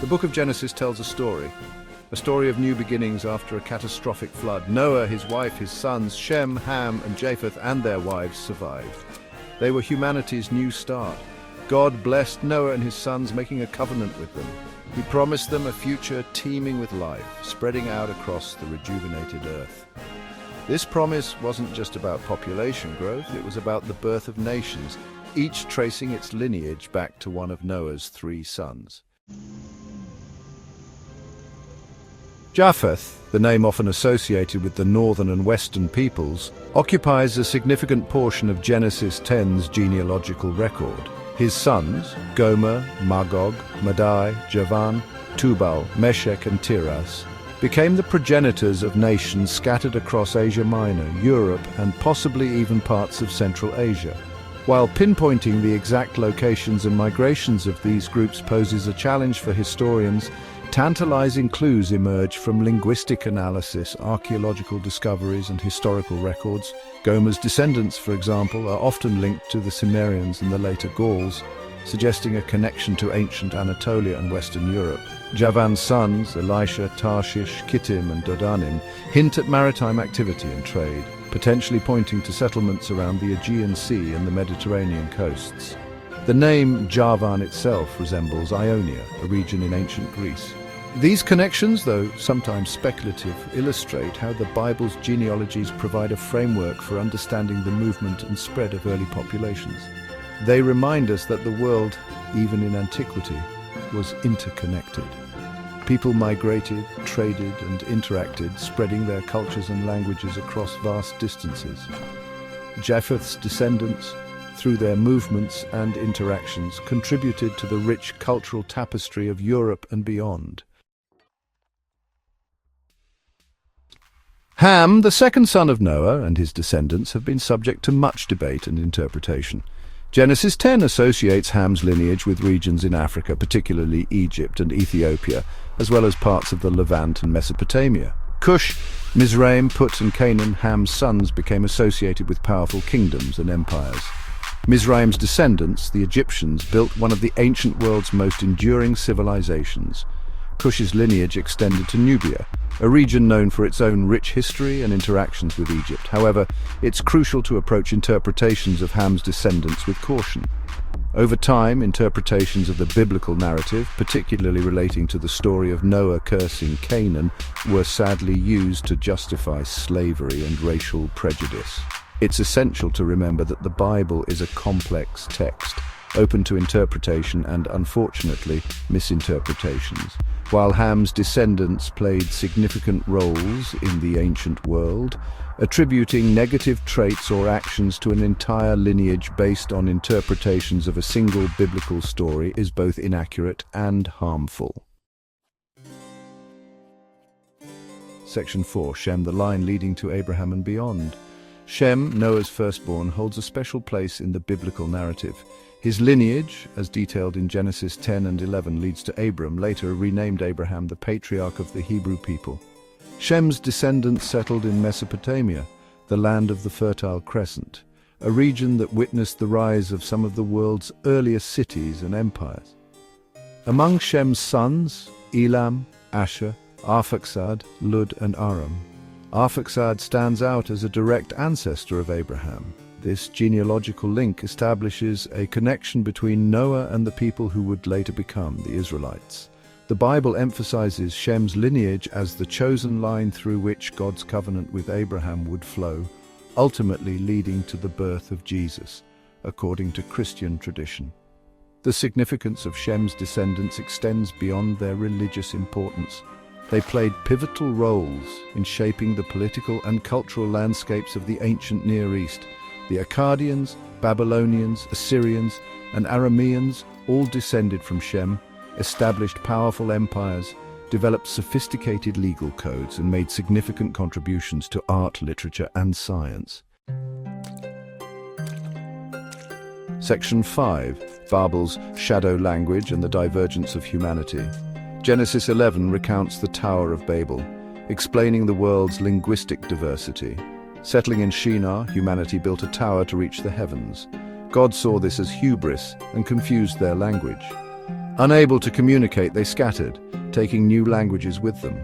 The book of Genesis tells a story of new beginnings after a catastrophic flood. Noah, his wife, his sons, Shem, Ham, and Japheth, and their wives survived. They were humanity's new start. God blessed Noah and his sons, making a covenant with them. He promised them a future teeming with life, spreading out across the rejuvenated earth. This promise wasn't just about population growth, it was about the birth of nations, each tracing its lineage back to one of Noah's 3 sons. Japheth, the name often associated with the northern and western peoples, occupies a significant portion of Genesis 10's genealogical record. His sons, Gomer, Magog, Madai, Javan, Tubal, Meshech, and Tiras, became the progenitors of nations scattered across Asia Minor, Europe, and possibly even parts of Central Asia. While pinpointing the exact locations and migrations of these groups poses a challenge for historians, tantalizing clues emerge from linguistic analysis, archaeological discoveries, and historical records. Gomer's descendants, for example, are often linked to the Cimmerians and the later Gauls, suggesting a connection to ancient Anatolia and Western Europe. Javan's sons, Elisha, Tarshish, Kittim, and Dodanim, hint at maritime activity and trade, potentially pointing to settlements around the Aegean Sea and the Mediterranean coasts. The name Javan itself resembles Ionia, a region in ancient Greece. These connections, though sometimes speculative, illustrate how the Bible's genealogies provide a framework for understanding the movement and spread of early populations. They remind us that the world, even in antiquity, was interconnected. People migrated, traded, and interacted, spreading their cultures and languages across vast distances. Japheth's descendants, through their movements and interactions, contributed to the rich cultural tapestry of Europe and beyond. Ham, the second son of Noah, and his descendants have been subject to much debate and interpretation. Genesis 10 associates Ham's lineage with regions in Africa, particularly Egypt and Ethiopia, as well as parts of the Levant and Mesopotamia. Cush, Mizraim, Put, and Canaan, Ham's sons, became associated with powerful kingdoms and empires. Mizraim's descendants, the Egyptians, built one of the ancient world's most enduring civilizations. Cush's lineage extended to Nubia, a region known for its own rich history and interactions with Egypt. However, it's crucial to approach interpretations of Ham's descendants with caution. Over time, interpretations of the biblical narrative, particularly relating to the story of Noah cursing Canaan, were sadly used to justify slavery and racial prejudice. It's essential to remember that the Bible is a complex text, open to interpretation and, unfortunately, misinterpretations. While Ham's descendants played significant roles in the ancient world, attributing negative traits or actions to an entire lineage based on interpretations of a single biblical story is both inaccurate and harmful. Section 4. Shem, the line leading to Abraham and beyond. Shem, Noah's firstborn, holds a special place in the biblical narrative. His lineage, as detailed in Genesis 10 and 11, leads to Abram, later renamed Abraham, the patriarch of the Hebrew people. Shem's descendants settled in Mesopotamia, the land of the Fertile Crescent, a region that witnessed the rise of some of the world's earliest cities and empires. Among Shem's sons, Elam, Asher, Arphaxad, Lud, and Aram. Arphaxad stands out as a direct ancestor of Abraham. This genealogical link establishes a connection between Noah and the people who would later become the Israelites. The Bible emphasizes Shem's lineage as the chosen line through which God's covenant with Abraham would flow, ultimately leading to the birth of Jesus, according to Christian tradition. The significance of Shem's descendants extends beyond their religious importance. They played pivotal roles in shaping the political and cultural landscapes of the ancient Near East. The Akkadians, Babylonians, Assyrians, and Arameans, all descended from Shem, established powerful empires, developed sophisticated legal codes, and made significant contributions to art, literature, and science. Section 5. Babel's shadow language and the divergence of humanity. Genesis 11 recounts the Tower of Babel, explaining the world's linguistic diversity. Settling in Shinar, humanity built a tower to reach the heavens. God saw this as hubris and confused their language. Unable to communicate, they scattered, taking new languages with them.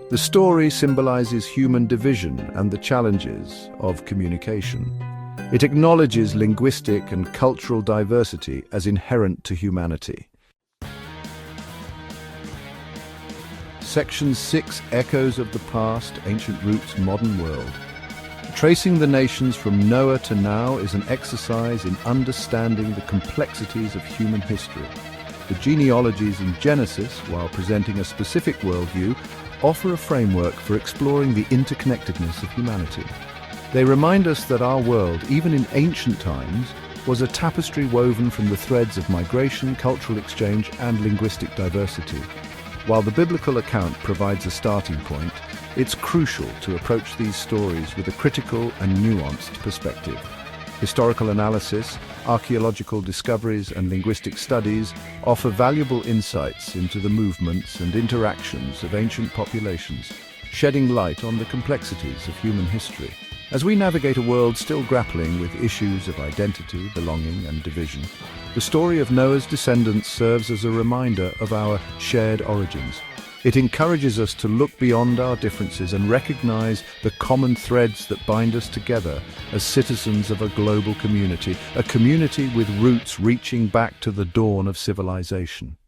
The story symbolizes human division and the challenges of communication. It acknowledges linguistic and cultural diversity as inherent to humanity. Section 6: Echoes of the Past, Ancient Roots, Modern World. Tracing the nations from Noah to now is an exercise in understanding the complexities of human history. The genealogies in Genesis, while presenting a specific worldview, offer a framework for exploring the interconnectedness of humanity. They remind us that our world, even in ancient times, was a tapestry woven from the threads of migration, cultural exchange, and linguistic diversity. While the biblical account provides a starting point, it's crucial to approach these stories with a critical and nuanced perspective. Historical analysis, archaeological discoveries, and linguistic studies offer valuable insights into the movements and interactions of ancient populations, shedding light on the complexities of human history. As we navigate a world still grappling with issues of identity, belonging, and division, the story of Noah's descendants serves as a reminder of our shared origins. It encourages us to look beyond our differences and recognize the common threads that bind us together as citizens of a global community, a community with roots reaching back to the dawn of civilization.